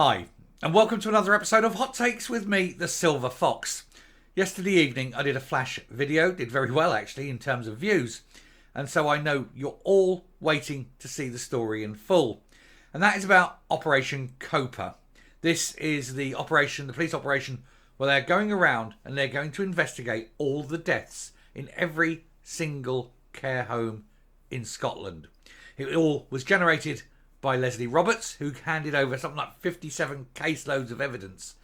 Hi, and welcome to another episode of Hot Takes with me, the Silver Fox. Yesterday evening I did a flash video, did very well actually in terms of views, and so I know you're all waiting to see the story in full. And that is about Operation Koper. This is the police operation, where they're going around and they're going to investigate all the deaths in every single care home in Scotland. It all was generated by Leslie Roberts, who handed over something like 57 caseloads of evidence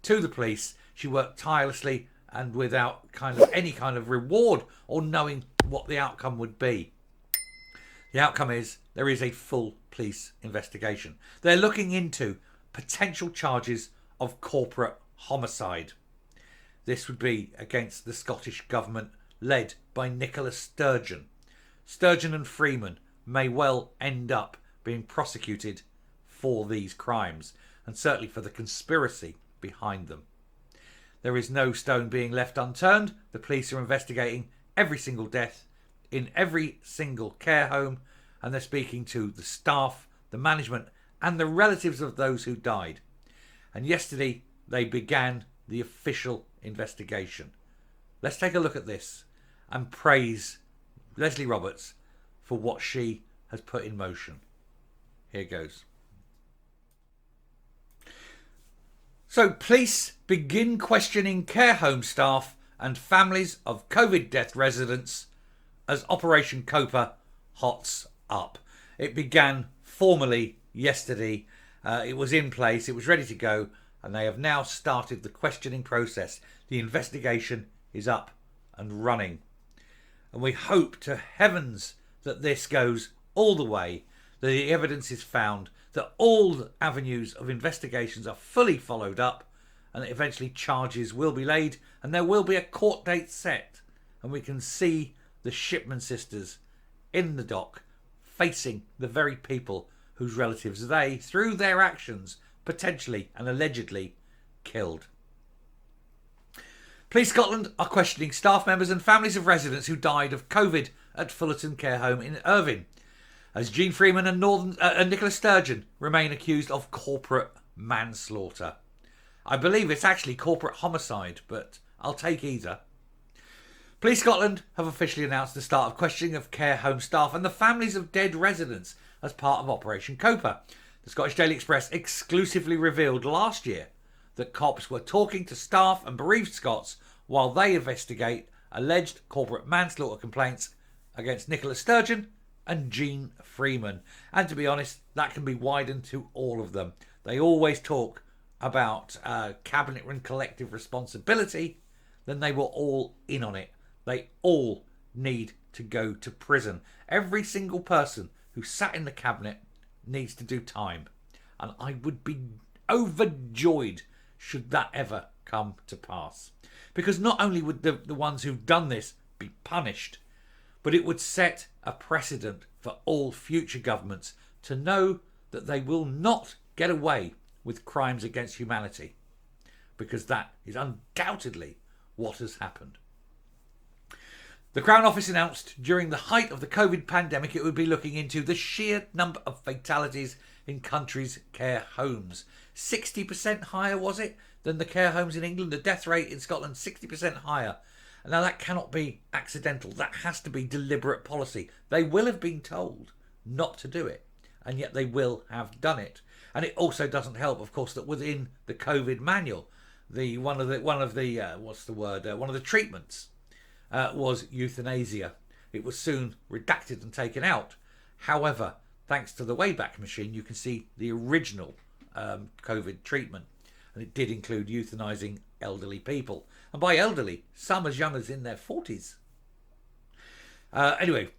to the police. She worked tirelessly and without any kind of reward or knowing what the outcome would be. The outcome is there is a full police investigation. They're looking into potential charges of corporate homicide. This would be against the Scottish government led by Nicola Sturgeon. Sturgeon and Freeman may well end up being prosecuted for these crimes, and certainly for the conspiracy behind them. There is no stone being left unturned. The police are investigating every single death in every single care home, and they're speaking to the staff, the management, and the relatives of those who died. And yesterday they began the official investigation. Let's take a look at this and praise Leslie Roberts for what she has put in motion. Here goes. So, police begin questioning care home staff and families of COVID death residents as Operation Koper hots up. It began formally yesterday. It was in place. It was ready to go. And they have now started the questioning process. The investigation is up and running. And we hope to heavens that this goes all the way, that the evidence is found, that all the avenues of investigations are fully followed up, and that eventually charges will be laid and there will be a court date set, and we can see the Shipman sisters in the dock facing the very people whose relatives they, through their actions, potentially and allegedly killed. Police Scotland are questioning staff members and families of residents who died of COVID at Fullerton Care Home in Irvine, as Jean Freeman and Nicola Sturgeon remain accused of corporate manslaughter. I believe it's actually corporate homicide, but I'll take either. Police Scotland have officially announced the start of questioning of care home staff and the families of dead residents as part of Operation Koper. The Scottish Daily Express exclusively revealed last year that cops were talking to staff and bereaved Scots while they investigate alleged corporate manslaughter complaints against Nicola Sturgeon and Jean Freeman. And to be honest, that can be widened to all of them. They always talk about cabinet and collective responsibility, then they were all in on it. They all need to go to prison. Every single person who sat in the cabinet needs to do time. And I would be overjoyed should that ever come to pass. Because not only would the ones who've done this be punished, but it would set a precedent for all future governments to know that they will not get away with crimes against humanity, because that is undoubtedly what has happened. The Crown Office announced during the height of the COVID pandemic it would be looking into the sheer number of fatalities in countries' care homes. 60% higher, was it, than the care homes in England? The death rate in Scotland, 60% higher. Now, that cannot be accidental. That has to be deliberate policy. They will have been told not to do it, and yet they will have done it. And it also doesn't help, of course, that within the COVID manual, one of the treatments was euthanasia. It was soon redacted and taken out. However, thanks to the Wayback Machine, you can see the original COVID treatment, and it did include euthanizing elderly people. And by elderly, some as young as in their 40s. Anyway,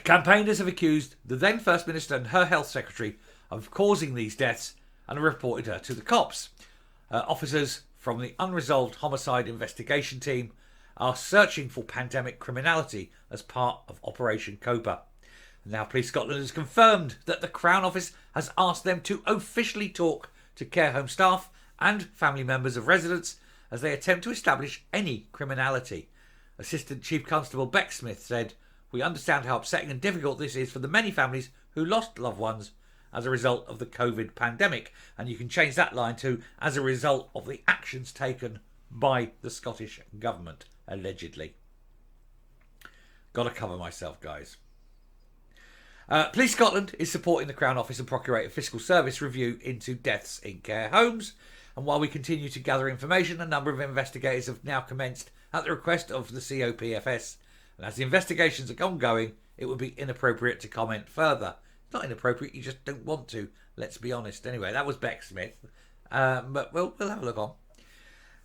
campaigners have accused the then First Minister and her Health Secretary of causing these deaths and have reported her to the cops. Officers from the Unresolved Homicide Investigation Team are searching for pandemic criminality as part of Operation Copa. Now, Police Scotland has confirmed that the Crown Office has asked them to officially talk to care home staff and family members of residents as they attempt to establish any criminality. Assistant Chief Constable Beck Smith said, "We understand how upsetting and difficult this is for the many families who lost loved ones as a result of the COVID pandemic. And you can change that line to as a result of the actions taken by the Scottish Government, allegedly. Got to cover myself, guys. Police Scotland is supporting the Crown Office and Procurator Fiscal Service review into deaths in care homes. And while we continue to gather information, a number of investigators have now commenced at the request of the COPFS. And as the investigations are ongoing, it would be inappropriate to comment further. It's not inappropriate, you just don't want to. Let's be honest. Anyway, that was Beck Smith. But we'll have a look on.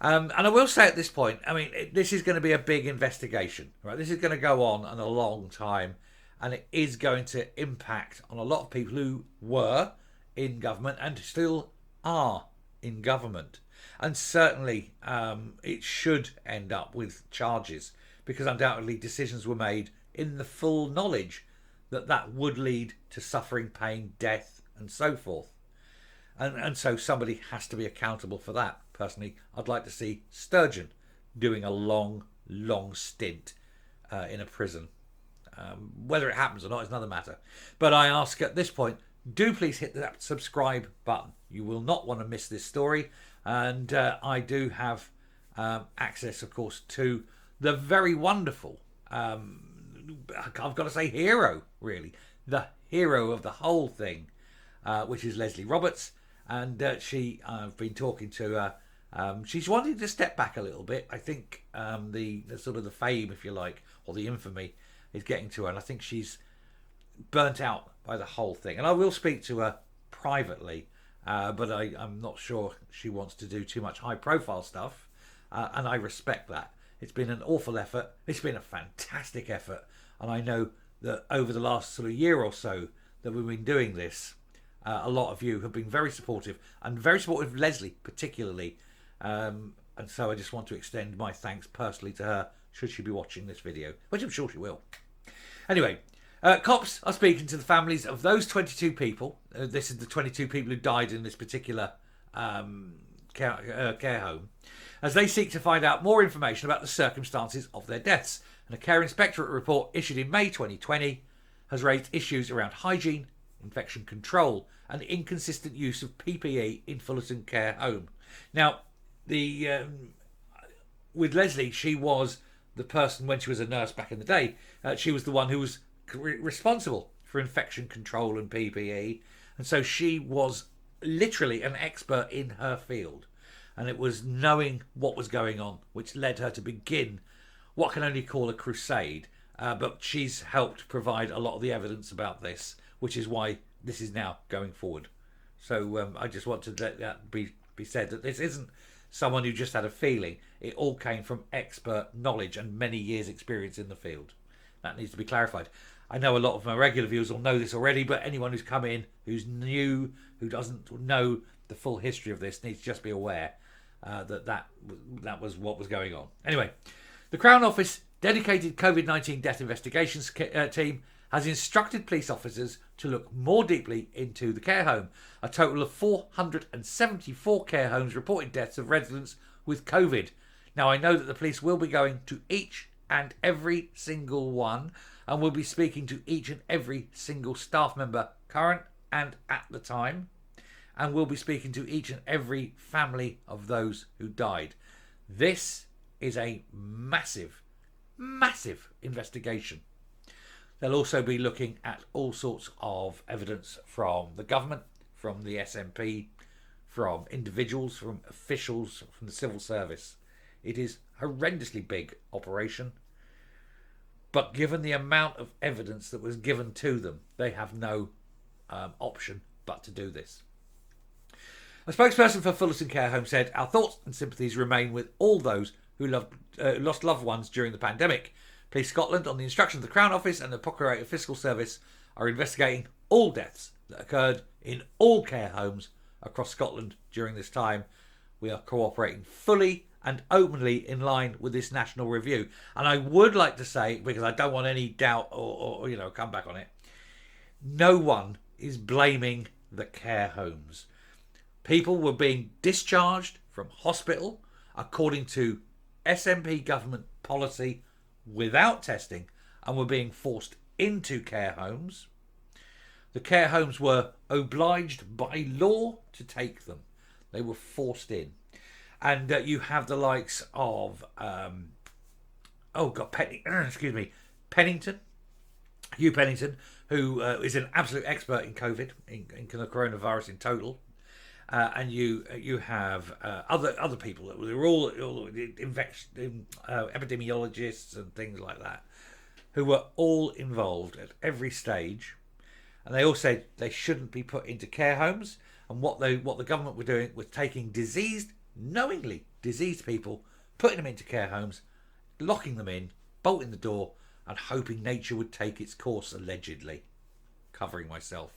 And I will say at this point, I mean, this is going to be a big investigation, right? This is going to go on a long time, and it is going to impact on a lot of people who were in government and still are in government. And certainly it should end up with charges, because undoubtedly decisions were made in the full knowledge that that would lead to suffering, pain, death, and so forth. And so somebody has to be accountable for that. Personally, I'd like to see Sturgeon doing a long stint in a prison. Whether it happens or not is another matter. But I ask at this point, do please hit that subscribe button. You will not want to miss this story. And I do have access, of course, to the very wonderful, I've got to say hero, really. The hero of the whole thing, which is Leslie Roberts. And I've been talking to her. She's wanting to step back a little bit. I think the sort of the fame, if you like, or the infamy is getting to her. And I think she's burnt out by the whole thing. And I will speak to her privately, but I'm not sure she wants to do too much high profile stuff. And I respect that. It's been an awful effort. It's been a fantastic effort. And I know that over the last sort of year or so that we've been doing this, a lot of you have been very supportive, and very supportive of Leslie particularly. And so I just want to extend my thanks personally to her, should she be watching this video, which I'm sure she will. Anyway, cops are speaking to the families of those 22 people. This is the 22 people who died in this particular care home, as they seek to find out more information about the circumstances of their deaths. And a care inspectorate report issued in May 2020 has raised issues around hygiene, infection control, and inconsistent use of PPE in Fullerton Care Home. Now, with Leslie, she was the person, when she was a nurse back in the day, she was the one who was responsible for infection control and PPE, and so she was literally an expert in her field, and it was knowing what was going on which led her to begin what I can only call a crusade, but she's helped provide a lot of the evidence about this, which is why this is now going forward. So I just want to let that be said, that this isn't someone who just had a feeling. It all came from expert knowledge and many years' experience in the field. That needs to be clarified. I know a lot of my regular viewers will know this already, but anyone who's come in, who's new, who doesn't know the full history of this, needs to just be aware that was what was going on. Anyway, the Crown Office dedicated COVID-19 death investigations team has instructed police officers to look more deeply into the care home. A total of 474 care homes reported deaths of residents with COVID. Now, I know that the police will be going to each and every single one, and will be speaking to each and every single staff member, current and at the time, and will be speaking to each and every family of those who died. This is a massive investigation. They'll also be looking at all sorts of evidence from the government, from the SNP, from individuals, from officials, from the civil service. It is a horrendously big operation, but given the amount of evidence that was given to them, they have no option but to do this. A spokesperson for Fullerton Care Home said, "Our thoughts and sympathies remain with all those who lost loved ones during the pandemic. Police Scotland, on the instruction of the Crown Office and the Procurator Fiscal Service, are investigating all deaths that occurred in all care homes across Scotland during this time. We are cooperating fully and openly in line with this national review." And I would like to say, because I don't want any doubt or come back on it, no one is blaming the care homes. People were being discharged from hospital according to SNP government policy without testing, and were being forced into care homes. The care homes were obliged by law to take them. They were forced in. And you have the likes of, Pennington, Hugh Pennington, who is an absolute expert in COVID, in the coronavirus in total. And you have other people that were all epidemiologists and things like that, who were all involved at every stage, and they all said they shouldn't be put into care homes. And what the government were doing was taking knowingly diseased people, putting them into care homes, locking them in, bolting the door, and hoping nature would take its course. Allegedly, covering myself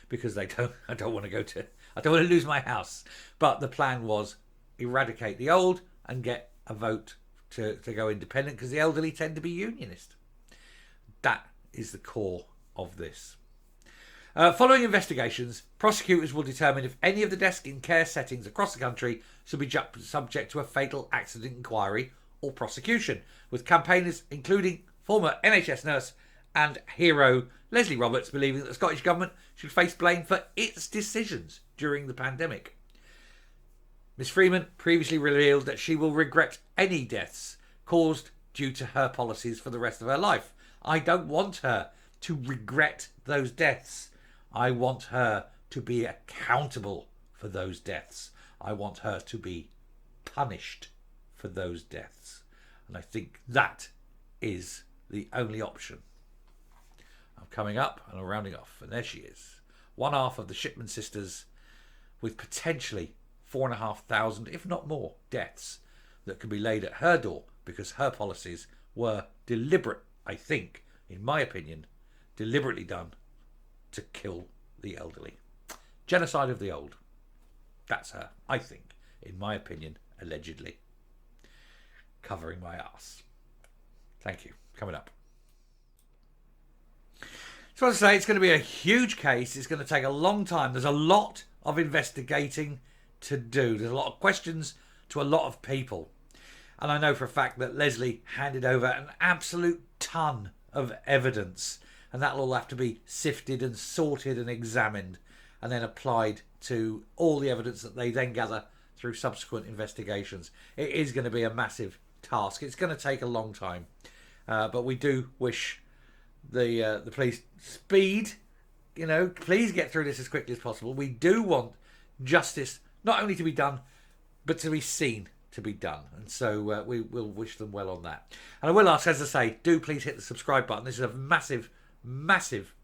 because I don't want to lose my house. But the plan was eradicate the old and get a vote to go independent, because the elderly tend to be unionist. That is the core of this. Following investigations, prosecutors will determine if any of the deaths in care settings across the country should be subject to a fatal accident inquiry or prosecution, with campaigners including former NHS nurse and hero Leslie Roberts believing that the Scottish Government should face blame for its decisions during the pandemic. Ms Freeman previously revealed that she will regret any deaths caused due to her policies for the rest of her life. I don't want her to regret those deaths. I want her to be accountable for those deaths. I want her to be punished for those deaths. And I think that is the only option. I'm coming up and I'm rounding off. And there she is. One half of the Shipman sisters, with potentially 4,500, if not more, deaths that could be laid at her door because her policies were deliberate, I think, in my opinion, deliberately done to kill the elderly. Genocide of the old. That's her, I think, in my opinion, allegedly. Covering my ass. Thank you. Coming up. So as I say, it's going to be a huge case. It's going to take a long time. There's a lot of investigating to do. There's a lot of questions to a lot of people. And I know for a fact that Leslie handed over an absolute ton of evidence, and that'll all have to be sifted and sorted and examined and then applied to all the evidence that they then gather through subsequent investigations. It is going to be a massive task. It's going to take a long time, but we do wish the police speed. Please get through this as quickly as possible. We do want justice not only to be done, but to be seen to be done. And so we will wish them well on that. And I will ask, as I say, do please hit the subscribe button. This is a massive, massive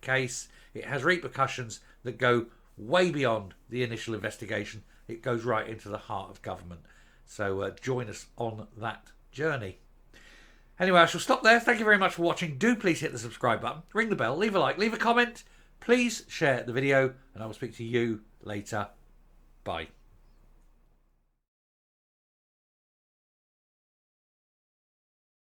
case. It has repercussions that go way beyond the initial investigation. It goes right into the heart of government. So join us on that journey. Anyway, I shall stop there. Thank you very much for watching. Do please hit the subscribe button, ring the bell, leave a like, leave a comment. Please share the video, and I will speak to you later. Bye.